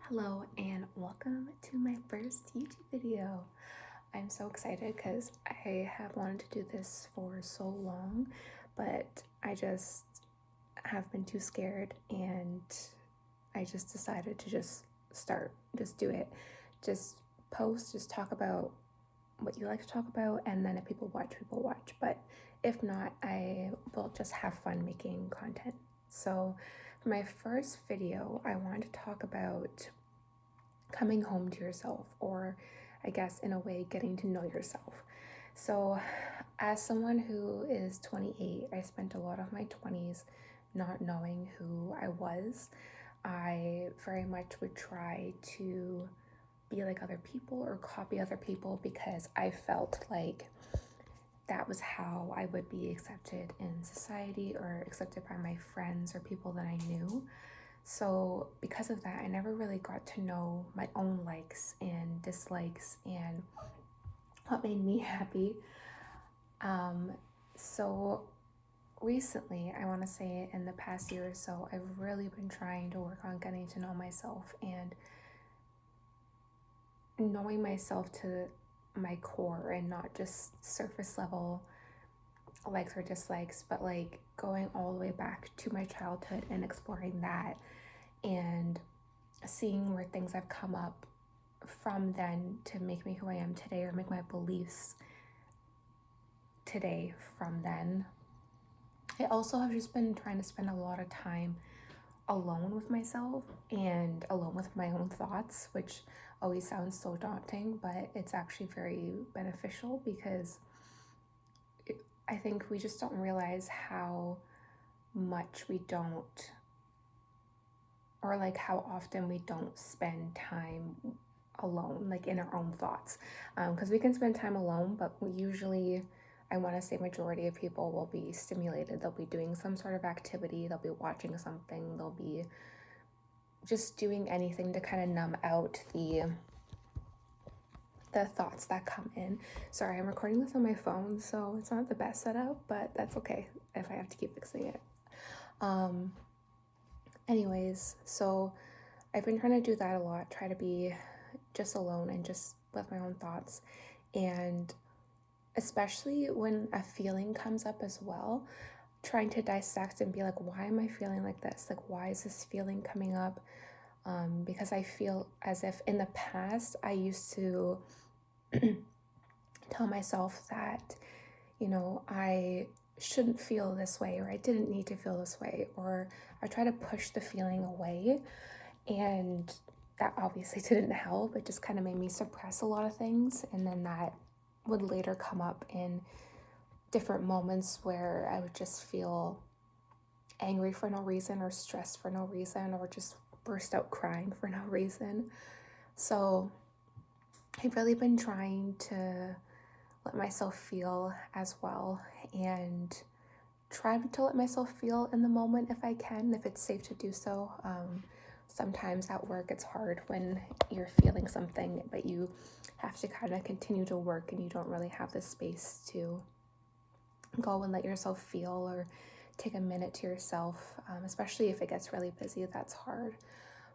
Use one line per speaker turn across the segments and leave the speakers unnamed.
Hello and welcome to my first YouTube video. I'm so excited because I have wanted to do this for so long, but I just have been too scared and I just decided to just do it. Just post, just talk about what you like to talk about, and then if people watch. But if not, I will just have fun making content. So for my first video, I wanted to talk about coming home to yourself, or I guess in a way, getting to know yourself. So, as someone who is 28, I spent a lot of my 20s not knowing who I was. I very much would try to be like other people or copy other people because I felt like that was how I would be accepted in society or accepted by my friends or people that I knew. So, because of that, I never really got to know my own likes and dislikes and what made me happy. So, recently, I want to say in the past year or so, I've really been trying to work on getting to know myself and knowing myself to my core and not just surface level likes or dislikes, but like going all the way back to my childhood and exploring that and seeing where things have come up from then to make me who I am today, or make my beliefs today from then. I also have just been trying to spend a lot of time alone with myself and alone with my own thoughts, which always sounds so daunting, but it's actually very beneficial because I think we just don't realize how much we don't, or like how often we don't spend time alone, like in our own thoughts. Because we can spend time alone, but we usually, I want to say majority of people will be stimulated. They'll be doing some sort of activity, they'll be watching something, they'll be just doing anything to kind of numb out the thoughts that come in. Sorry, I'm recording this on my phone, so it's not the best setup, but that's okay if I have to keep fixing it. Anyways, so I've been trying to do that a lot, try to be just alone and just with my own thoughts. And especially when a feeling comes up as well, trying to dissect and be like, why am I feeling like this? Like, why is this feeling coming up? Because I feel as if in the past I used to tell myself that, I shouldn't feel this way, or I didn't need to feel this way, or I try to push the feeling away. And that obviously didn't help. It just kind of made me suppress a lot of things. And then that would later come up in different moments where I would just feel angry for no reason, or stressed for no reason, or just burst out crying for no reason. So I've really been trying to let myself feel as well, and try to let myself feel in the moment if I can, if it's safe to do so. Sometimes at work it's hard when you're feeling something, but you have to kind of continue to work and you don't really have the space to go and let yourself feel or take a minute to yourself, especially if it gets really busy. That's hard.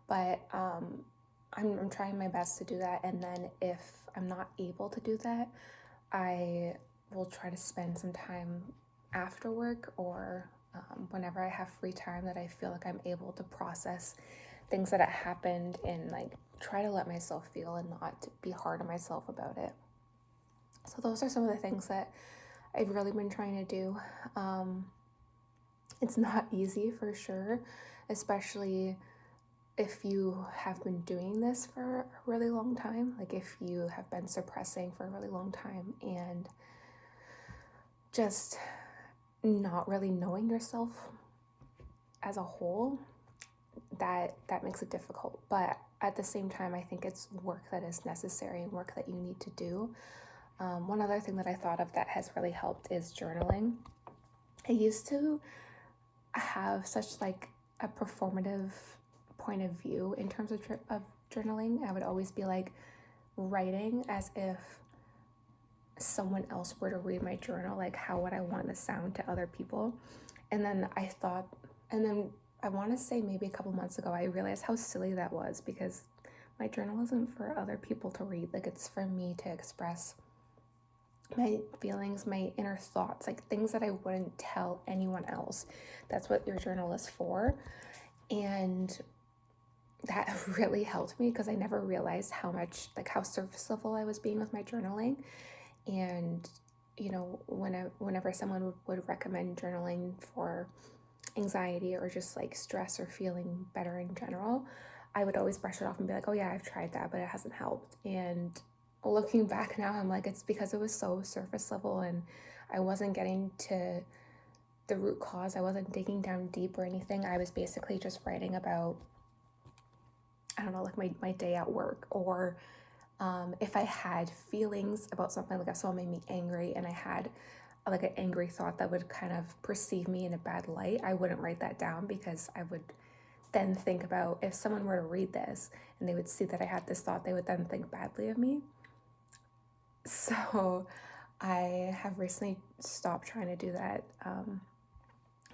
But I'm trying my best to do that. And then if I'm not able to do that, I will try to spend some time after work, or whenever I have free time that I feel like I'm able to process things that have happened, and like try to let myself feel and not be hard on myself about it. So those are some of the things that I've really been trying to do. It's not easy for sure, especially if you have been doing this for a really long time, like if you have been suppressing for a really long time and just not really knowing yourself as a whole, that makes it difficult. But at the same time, I think it's work that is necessary and work that you need to do. One other thing that I thought of that has really helped is journaling. I used to have such like a performative point of view in terms of journaling. I would always be like writing as if someone else were to read my journal, like how would I want to sound to other people. And then I want to say maybe a couple months ago, I realized how silly that was, because my journal isn't for other people to read. Like, it's for me to express my feelings, my inner thoughts, like things that I wouldn't tell anyone else. That's what your journal is for. And that really helped me because I never realized how much, like, how surface level I was being with my journaling. And whenever someone would recommend journaling for anxiety or just like stress or feeling better in general, I would always brush it off and be like, oh yeah, I've tried that, but it hasn't helped. And looking back now, I'm like, it's because it was so surface level and I wasn't getting to the root cause. I wasn't digging down deep or anything. I was basically just writing about, I don't know, like my day at work, or if I had feelings about something, like if someone made me angry and I had like an angry thought that would kind of perceive me in a bad light, I wouldn't write that down because I would then think about, if someone were to read this and they would see that I had this thought, they would then think badly of me. So I have recently stopped trying to do that.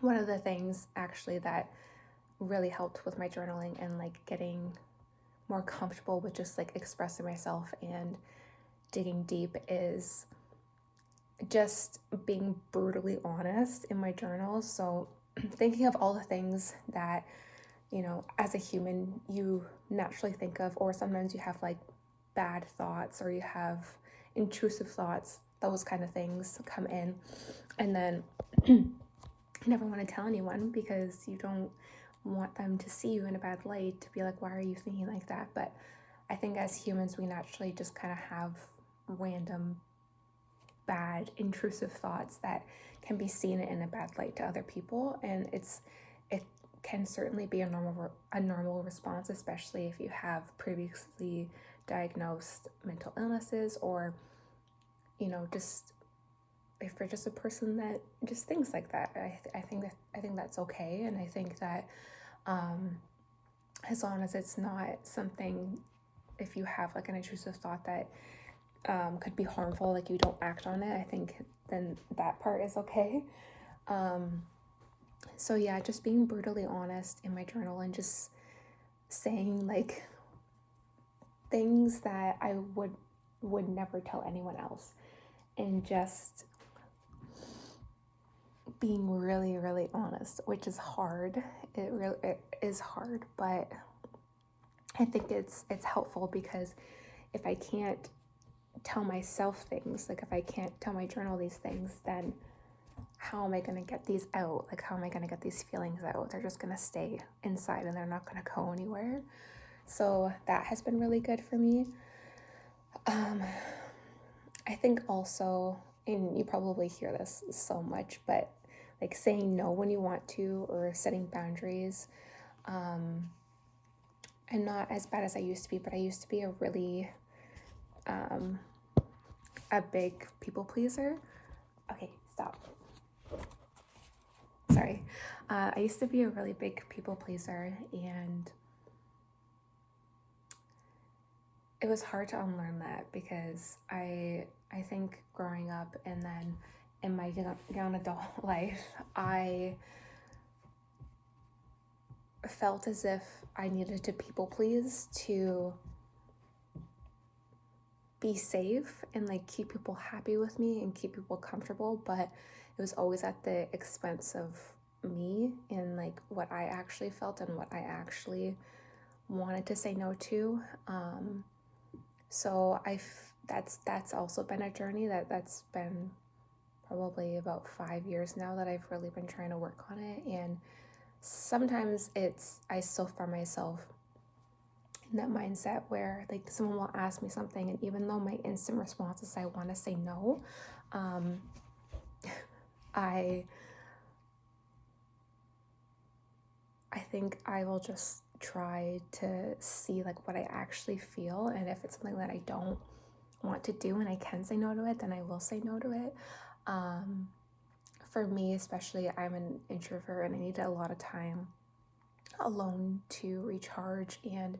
One of the things actually that really helped with my journaling and like getting more comfortable with just like expressing myself and digging deep is just being brutally honest in my journal. So thinking of all the things that, as a human, you naturally think of, or sometimes you have like bad thoughts or you have intrusive thoughts, those kind of things come in. And then you never want to tell anyone because you don't want them to see you in a bad light, to be like, why are you thinking like that? But I think as humans, we naturally just kind of have random bad intrusive thoughts that can be seen in a bad light to other people, and it can certainly be a normal response, especially if you have previously diagnosed mental illnesses, or just if you're just a person that just thinks like that. I think that's okay, and I think that as long as it's not something, if you have like an intrusive thought that could be harmful, like you don't act on it, I think then that part is okay. So yeah, just being brutally honest in my journal and just saying like things that I would never tell anyone else, and just being really, really honest, which is hard. It is hard, but I think it's helpful, because if I can't tell myself things, like if I can't tell my journal these things, then how am I going to get these out? Like, how am I going to get these feelings out? They're just going to stay inside and they're not going to go anywhere. So that has been really good for me. I think also, and you probably hear this so much, but like saying no when you want to, or setting boundaries. I'm not as bad as I used to be, but I used to be a really a big people pleaser. Okay, stop. Sorry. I used to be a really big people pleaser, and it was hard to unlearn that, because I think growing up and then in my young adult life, I felt as if I needed to people please to be safe and like keep people happy with me and keep people comfortable, but it was always at the expense of me and like what I actually felt and what I actually wanted to say no to. So that's also been a journey that's been probably about 5 years now that I've really been trying to work on it. And sometimes I still find myself in that mindset where like someone will ask me something, and even though my instant response is I want to say no, I think I will just try to see like what I actually feel, and if it's something that I don't want to do and I can say no to it, then I will say no to it. For me especially, I'm an introvert and I need a lot of time alone to recharge and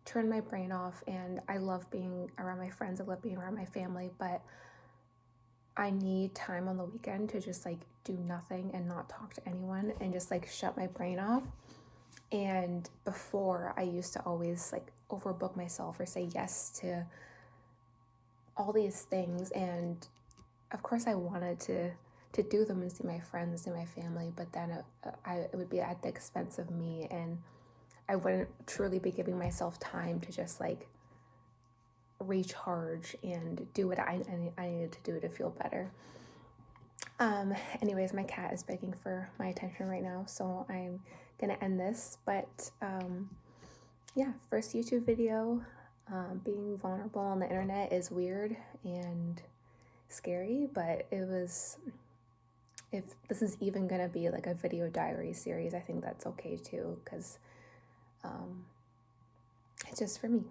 turn my brain off, and I love being around my friends, I love being around my family, but I need time on the weekend to just like do nothing and not talk to anyone and just like shut my brain off. And before, I used to always like overbook myself or say yes to all these things, and of course I wanted to do them and see my friends and my family, but then it would be at the expense of me, and I wouldn't truly be giving myself time to just like recharge and do what I needed to do to feel better. Anyways, my cat is begging for my attention right now, so I'm gonna end this. But yeah, first YouTube video. Being vulnerable on the internet is weird and scary, but it was, if this is even gonna be like a video diary series, I think that's okay too, because it's just for me.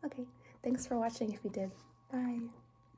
Okay, thanks for watching if you did. Bye.